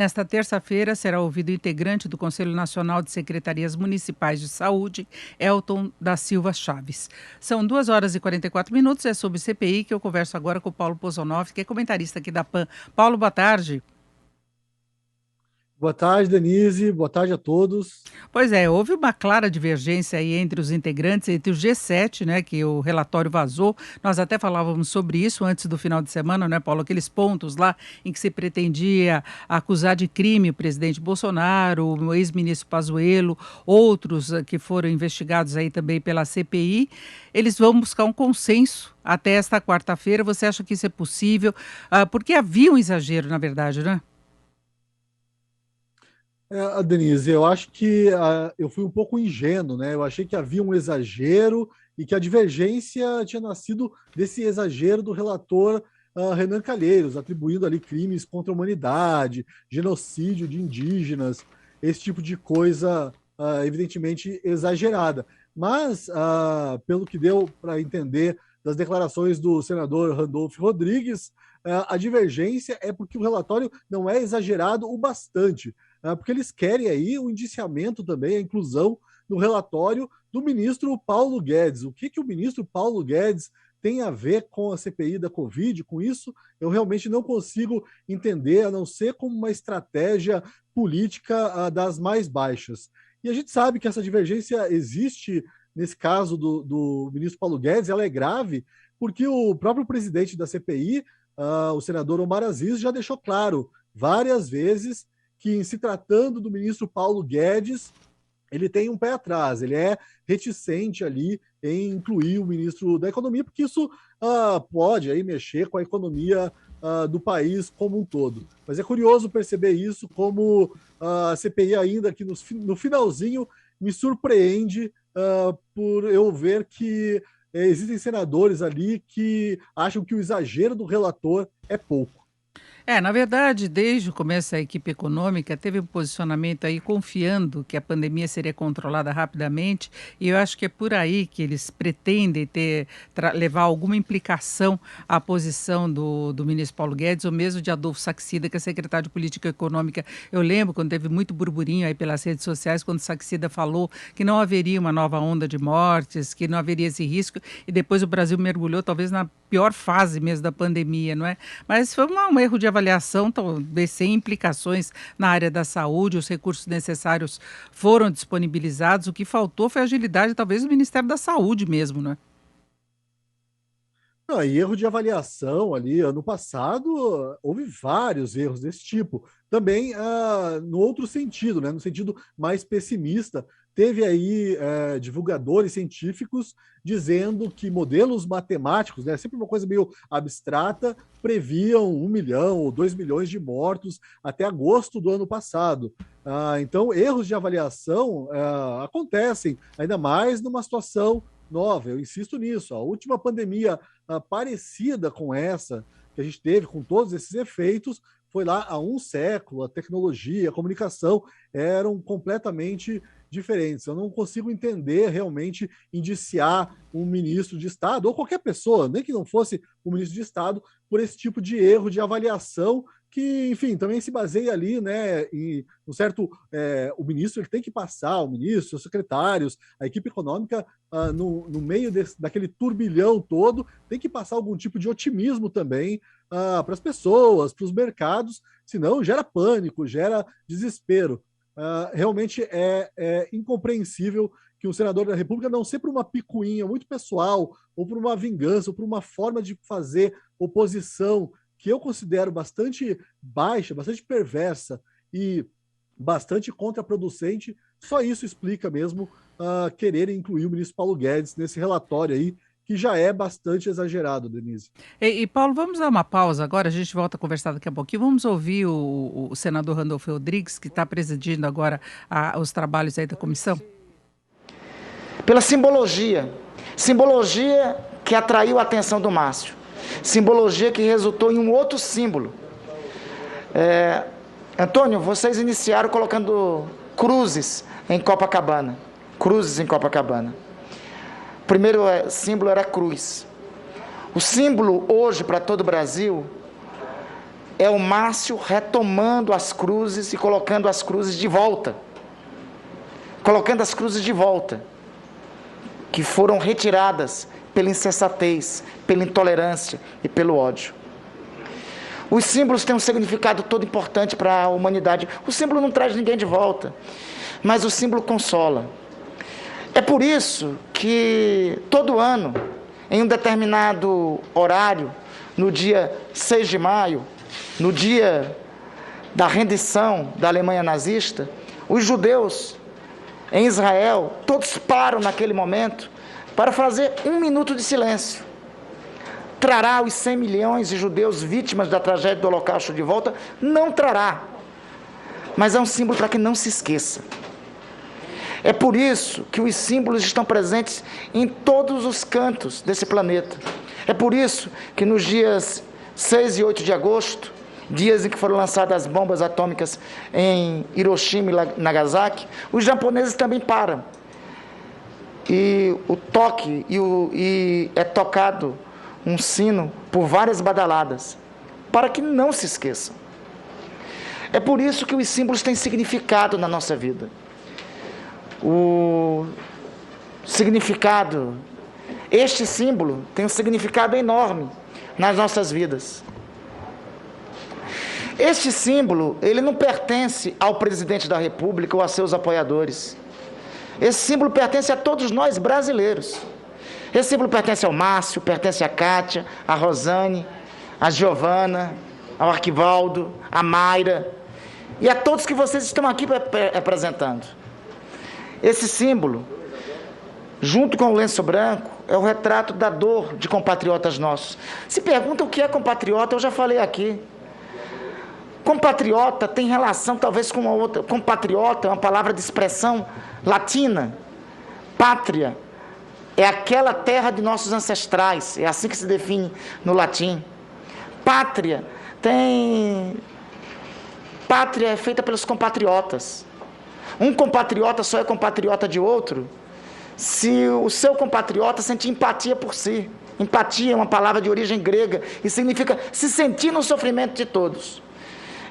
Nesta terça-feira, será ouvido o integrante do Conselho Nacional de Secretarias Municipais de Saúde, Elton da Silva Chaves. São 2 horas e 44 minutos, é sobre CPI que eu converso agora com o Paulo Pozonoff, que é comentarista aqui da PAN. Paulo, boa tarde. Boa tarde, Denise. Boa tarde a todos. Pois é, houve uma clara divergência aí entre os integrantes, entre o G7, né, que o relatório vazou. Nós até falávamos sobre isso antes do final de semana, né, Paulo? Aqueles pontos lá em que se pretendia acusar de crime o presidente Bolsonaro, o ex-ministro Pazuello, outros que foram investigados aí também pela CPI. Eles vão buscar um consenso até esta quarta-feira. Você acha que isso é possível? Porque havia um exagero, na verdade, né? Denise, eu acho que eu fui um pouco ingênuo, né? Eu achei que havia um exagero e que a divergência tinha nascido desse exagero do relator Renan Calheiros, atribuindo ali crimes contra a humanidade, genocídio de indígenas, esse tipo de coisa, evidentemente exagerada. Mas, pelo que deu para entender das declarações do senador Randolfo Rodrigues, a divergência é porque o relatório não é exagerado o bastante, porque eles querem aí o indiciamento também, a inclusão no relatório do ministro Paulo Guedes. O que o ministro Paulo Guedes tem a ver com a CPI da Covid? Com isso, eu realmente não consigo entender, a não ser como uma estratégia política das mais baixas. E a gente sabe que essa divergência existe nesse caso do ministro Paulo Guedes, ela é grave, porque o próprio presidente da CPI, o senador Omar Aziz, já deixou claro várias vezes que, em se tratando do ministro Paulo Guedes, ele tem um pé atrás, ele é reticente ali em incluir o ministro da Economia, porque isso pode aí mexer com a economia do país como um todo. Mas é curioso perceber isso, como a CPI ainda aqui no finalzinho me surpreende por eu ver que existem senadores ali que acham que o exagero do relator é pouco. Na verdade, desde o começo, a equipe econômica teve um posicionamento aí confiando que a pandemia seria controlada rapidamente, e eu acho que é por aí que eles pretendem levar alguma implicação à posição do ministro Paulo Guedes, ou mesmo de Adolfo Saxida, que é secretário de Política Econômica. Eu lembro quando teve muito burburinho aí pelas redes sociais, quando Saxida falou que não haveria uma nova onda de mortes, que não haveria esse risco, e depois o Brasil mergulhou talvez na pior fase mesmo da pandemia, não é? Mas foi um erro de avaliação, talvez sem implicações na área da saúde, os recursos necessários foram disponibilizados, o que faltou foi agilidade, talvez, do Ministério da Saúde mesmo, né? Não, e erro de avaliação ali, ano passado, houve vários erros desse tipo. Também no outro sentido, né, no sentido mais pessimista, teve aí divulgadores científicos dizendo que modelos matemáticos, né, sempre uma coisa meio abstrata, previam 1 milhão ou 2 milhões de mortos até agosto do ano passado. Então, erros de avaliação acontecem, ainda mais numa situação nova. Eu insisto nisso. A última pandemia parecida com essa que a gente teve, com todos esses efeitos, foi lá há um século. A tecnologia, a comunicação eram completamente diferentes. Eu não consigo entender realmente indiciar um ministro de Estado, ou qualquer pessoa, nem que não fosse um ministro de Estado, por esse tipo de erro de avaliação que, enfim, também se baseia ali, né, em um certo, o ministro ele tem que passar, o ministro, os secretários, a equipe econômica, no meio daquele turbilhão todo, tem que passar algum tipo de otimismo também para as pessoas, para os mercados, senão gera pânico, gera desespero. Realmente é incompreensível que um senador da República, não ser por uma picuinha muito pessoal, ou por uma vingança, ou por uma forma de fazer oposição que eu considero bastante baixa, bastante perversa e bastante contraproducente, só isso explica mesmo querer incluir o ministro Paulo Guedes nesse relatório aí, que já é bastante exagerado, Denise. Paulo, vamos dar uma pausa agora, a gente volta a conversar daqui a pouquinho. Vamos ouvir o senador Randolfo Rodrigues, que está presidindo agora os trabalhos aí da comissão. Pela simbologia, simbologia que atraiu a atenção do Márcio, simbologia que resultou em um outro símbolo. Antônio, vocês iniciaram colocando cruzes em Copacabana. Cruzes em Copacabana. O primeiro símbolo era a cruz. O símbolo hoje para todo o Brasil é o Márcio retomando as cruzes e colocando as cruzes de volta. Colocando as cruzes de volta, que foram retiradas pela insensatez, pela intolerância e pelo ódio. Os símbolos têm um significado todo importante para a humanidade. O símbolo não traz ninguém de volta, mas o símbolo consola. É por isso que todo ano, em um determinado horário, no dia 6 de maio, no dia da rendição da Alemanha nazista, os judeus em Israel, todos param naquele momento para fazer 1 minuto de silêncio. Trará os 100 milhões de judeus vítimas da tragédia do Holocausto de volta? Não trará. Mas é um símbolo para que não se esqueça. É por isso que os símbolos estão presentes em todos os cantos desse planeta. É por isso que nos dias 6 e 8 de agosto, dias em que foram lançadas as bombas atômicas em Hiroshima e Nagasaki, os japoneses também param. E o toque, e é tocado um sino por várias badaladas, para que não se esqueçam. É por isso que os símbolos têm significado na nossa vida. O significado, este símbolo tem um significado enorme nas nossas vidas. Este símbolo, ele não pertence ao presidente da República ou a seus apoiadores. Esse símbolo pertence a todos nós brasileiros. Esse símbolo pertence ao Márcio, pertence a Kátia, a Rosane, a Giovana, ao Arquivaldo, a Mayra e a todos que vocês estão aqui apresentando. Esse símbolo, junto com o lenço branco, é o retrato da dor de compatriotas nossos. Se perguntam o que é compatriota, eu já falei aqui. Compatriota tem relação talvez com uma outra. Compatriota é uma palavra de expressão latina. Pátria é aquela terra de nossos ancestrais, é assim que se define no latim. Pátria é feita pelos compatriotas. Um compatriota só é compatriota de outro se o seu compatriota sentir empatia por si. Empatia é uma palavra de origem grega e significa se sentir no sofrimento de todos.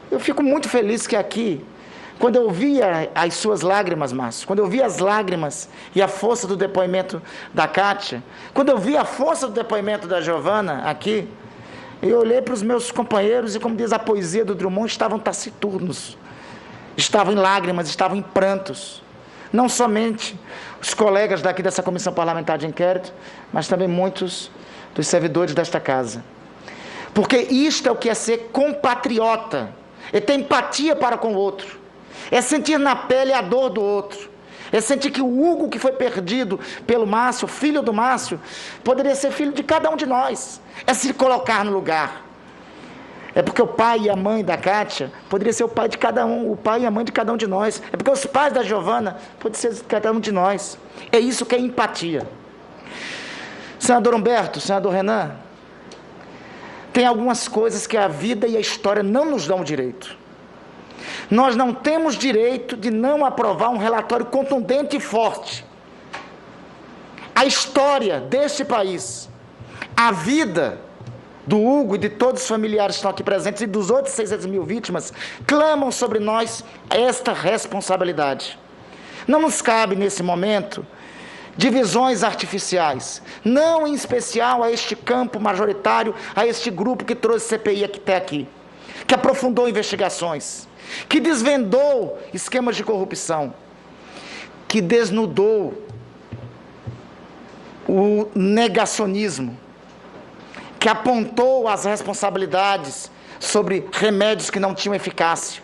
Eu fico muito feliz que aqui, quando eu via as suas lágrimas, Márcio, quando eu via as lágrimas e a força do depoimento da Kátia, quando eu via a força do depoimento da Giovana aqui, eu olhei para os meus companheiros e, como diz a poesia do Drummond, estavam taciturnos, estavam em lágrimas, estavam em prantos. Não somente os colegas daqui dessa Comissão Parlamentar de Inquérito, mas também muitos dos servidores desta casa. Porque isto é o que é ser compatriota. É ter empatia para com o outro, é sentir na pele a dor do outro, é sentir que o Hugo que foi perdido pelo Márcio, filho do Márcio, poderia ser filho de cada um de nós, é se colocar no lugar. É porque o pai e a mãe da Kátia poderia ser o pai de cada um, o pai e a mãe de cada um de nós. É porque os pais da Giovana poderiam ser de cada um de nós. É isso que é empatia. Senador Humberto, senador Renan, tem algumas coisas que a vida e a história não nos dão o direito. Nós não temos direito de não aprovar um relatório contundente e forte. A história deste país, a vida do Hugo e de todos os familiares que estão aqui presentes e dos outros 600 mil vítimas, clamam sobre nós esta responsabilidade. Não nos cabe, nesse momento, divisões artificiais, não em especial a este campo majoritário, a este grupo que trouxe CPI até aqui, que aprofundou investigações, que desvendou esquemas de corrupção, que desnudou o negacionismo, que apontou as responsabilidades sobre remédios que não tinham eficácia,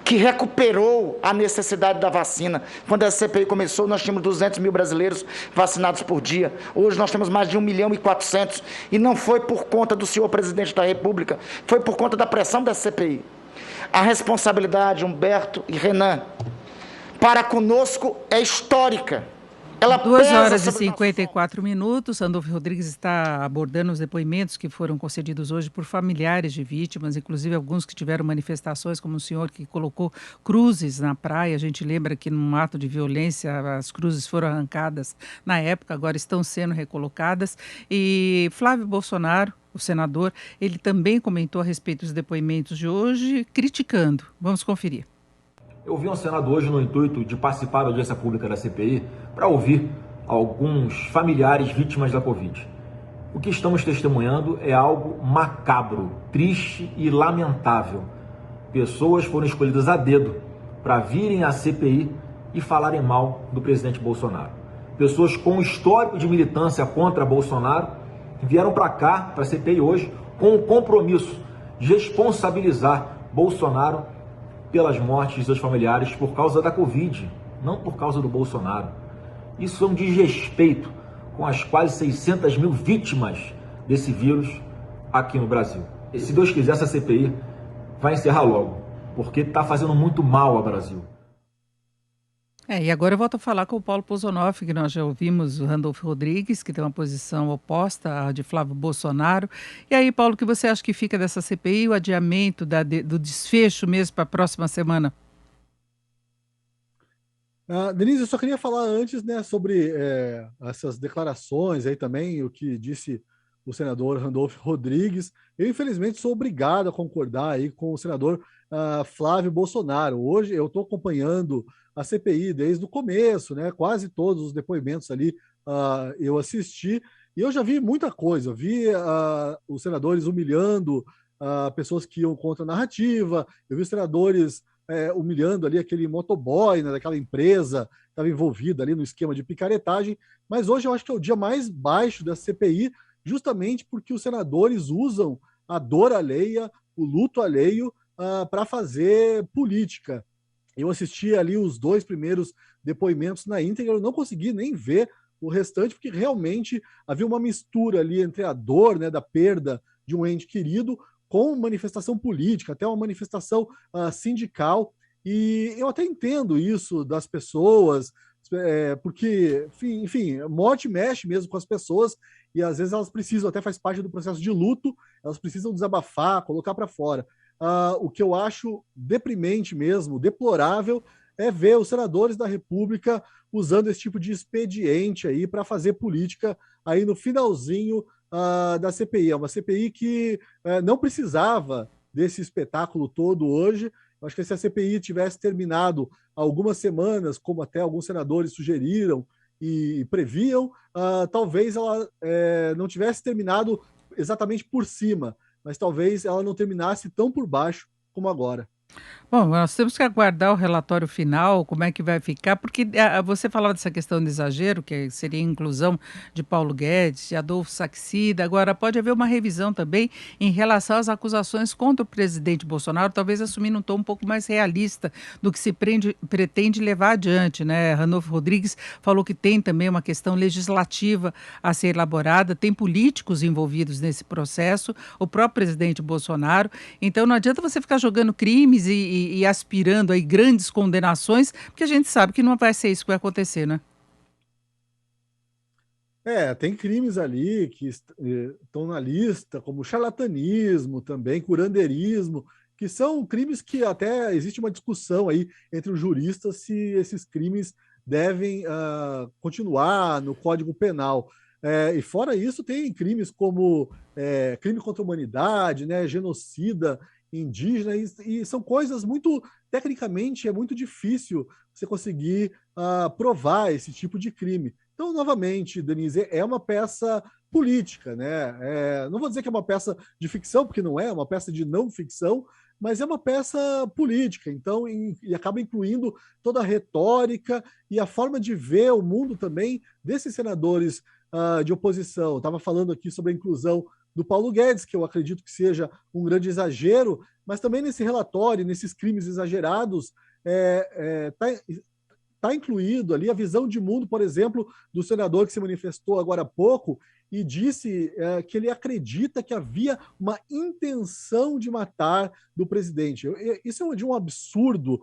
que recuperou a necessidade da vacina. Quando a CPI começou, nós tínhamos 200 mil brasileiros vacinados por dia. Hoje nós temos mais de 1.400.000. E não foi por conta do senhor presidente da República, foi por conta da pressão da CPI. A responsabilidade, Humberto e Renan, para conosco é histórica. Ela 2h54. Randolfo Rodrigues está abordando os depoimentos que foram concedidos hoje por familiares de vítimas, inclusive alguns que tiveram manifestações, como o senhor que colocou cruzes na praia. A gente lembra que num ato de violência as cruzes foram arrancadas na época, agora estão sendo recolocadas. E Flávio Bolsonaro, o o senador, ele também comentou a respeito dos depoimentos de hoje, criticando. Vamos conferir. Eu vi um senador hoje no intuito de participar da audiência pública da CPI para ouvir alguns familiares vítimas da Covid. O que estamos testemunhando é algo macabro, triste e lamentável. Pessoas foram escolhidas a dedo para virem à CPI e falarem mal do presidente Bolsonaro. Pessoas com histórico de militância contra Bolsonaro vieram para cá, para a CPI hoje, com o compromisso de responsabilizar Bolsonaro pelas mortes de seus familiares por causa da Covid, não por causa do Bolsonaro. Isso é um desrespeito com as quase 600 mil vítimas desse vírus aqui no Brasil. E se Deus quiser, essa CPI vai encerrar logo, porque está fazendo muito mal ao Brasil. E agora eu volto a falar com o Paulo Pozonoff, que nós já ouvimos o Randolfo Rodrigues, que tem uma posição oposta à de Flávio Bolsonaro. E aí, Paulo, o que você acha que fica dessa CPI, o adiamento do desfecho mesmo para a próxima semana? Denise, eu só queria falar antes, né, sobre essas declarações aí também, o que disse o senador Randolfo Rodrigues. Eu, infelizmente, sou obrigado a concordar aí com o senador Flávio Bolsonaro. Hoje eu estou acompanhando a CPI desde o começo, né? Quase todos os depoimentos ali eu assisti e eu já vi muita coisa. Eu vi os senadores humilhando pessoas que iam contra a narrativa, eu vi os senadores humilhando ali aquele motoboy, né, daquela empresa que estava envolvida ali no esquema de picaretagem, mas hoje eu acho que é o dia mais baixo da CPI, justamente porque os senadores usam a dor alheia, o luto alheio, para fazer política. Eu assisti ali os 2 primeiros depoimentos na íntegra, eu não consegui nem ver o restante, porque realmente havia uma mistura ali entre a dor, né, da perda de um ente querido com manifestação política, até uma manifestação sindical, e eu até entendo isso das pessoas, porque, enfim, morte mexe mesmo com as pessoas, e às vezes elas precisam, até faz parte do processo de luto, elas precisam desabafar, colocar para fora. O que eu acho deprimente mesmo, deplorável, é ver os senadores da República usando esse tipo de expediente aí para fazer política aí no finalzinho da CPI. É uma CPI que não precisava desse espetáculo todo hoje. Eu acho que se a CPI tivesse terminado há algumas semanas, como até alguns senadores sugeriram e previam, talvez ela não tivesse terminado exatamente por cima, mas talvez ela não terminasse tão por baixo como agora. Bom, nós temos que aguardar o relatório final, como é que vai ficar, porque você falava dessa questão de exagero, que seria a inclusão de Paulo Guedes, de Adolfo Saxida. Agora, pode haver uma revisão também em relação às acusações contra o presidente Bolsonaro, talvez assumindo um tom um pouco mais realista do que se pretende levar adiante, né? Randolfo Rodrigues falou que tem também uma questão legislativa a ser elaborada, tem políticos envolvidos nesse processo, o próprio presidente Bolsonaro. Então, não adianta você ficar jogando crimes e aspirando aí grandes condenações, porque a gente sabe que não vai ser isso que vai acontecer, né? Tem crimes ali que estão na lista, como charlatanismo também, curandeirismo, que são crimes que até existe uma discussão aí entre os juristas se esses crimes devem continuar no Código Penal. E fora isso, tem crimes como crime contra a humanidade, né, genocida indígena, e são coisas muito, tecnicamente, é muito difícil você conseguir provar esse tipo de crime. Então, novamente, Denise, é uma peça política, né? Não vou dizer que é uma peça de ficção, porque não é uma peça de não ficção, mas é uma peça política, então, e acaba incluindo toda a retórica e a forma de ver o mundo também desses senadores de oposição. Estava falando aqui sobre a inclusão do Paulo Guedes, que eu acredito que seja um grande exagero, mas também nesse relatório, nesses crimes exagerados, está incluído ali a visão de mundo, por exemplo, do senador que se manifestou agora há pouco e disse que ele acredita que havia uma intenção de matar do presidente. Isso é de um absurdo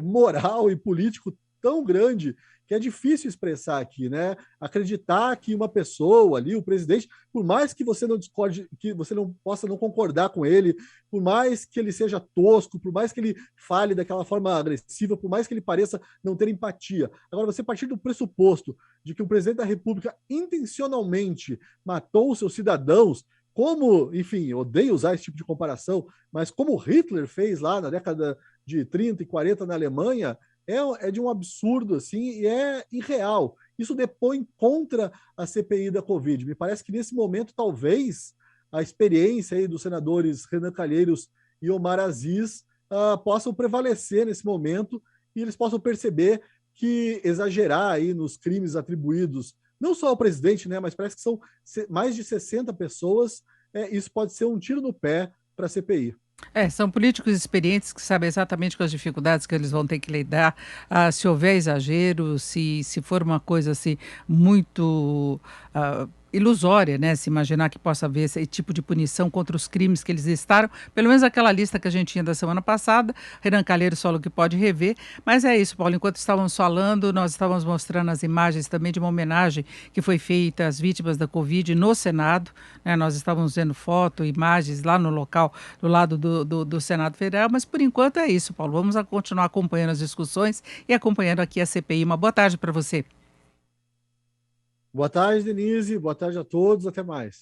moral e político tão grande que é difícil expressar aqui, né? Acreditar que uma pessoa ali, o presidente, por mais que você não discorde, que você não possa não concordar com ele, por mais que ele seja tosco, por mais que ele fale daquela forma agressiva, por mais que ele pareça não ter empatia. Agora, você partir do pressuposto de que o presidente da República intencionalmente matou os seus cidadãos, como, enfim, eu odeio usar esse tipo de comparação, mas como Hitler fez lá na década de 30 e 40 na Alemanha, é de um absurdo, assim, e é irreal. Isso depõe contra a CPI da Covid. Me parece que nesse momento, talvez, a experiência aí dos senadores Renan Calheiros e Omar Aziz possam prevalecer nesse momento e eles possam perceber que exagerar aí nos crimes atribuídos não só ao presidente, né, mas parece que são mais de 60 pessoas, isso pode ser um tiro no pé para a CPI. São políticos experientes que sabem exatamente com as dificuldades que eles vão ter que lidar, se houver exagero, se for uma coisa assim muito ilusória, né? Se imaginar que possa haver esse tipo de punição contra os crimes que eles listaram, pelo menos aquela lista que a gente tinha da semana passada, Renan Calheiros falou que pode rever, mas é isso, Paulo, enquanto estávamos falando, nós estávamos mostrando as imagens também de uma homenagem que foi feita às vítimas da Covid no Senado, né? Nós estávamos vendo foto, imagens lá no local, do lado do Senado Federal, mas por enquanto é isso, Paulo. Vamos continuar acompanhando as discussões e acompanhando aqui a CPI. Uma boa tarde para você. Boa tarde, Denise. Boa tarde a todos. Até mais.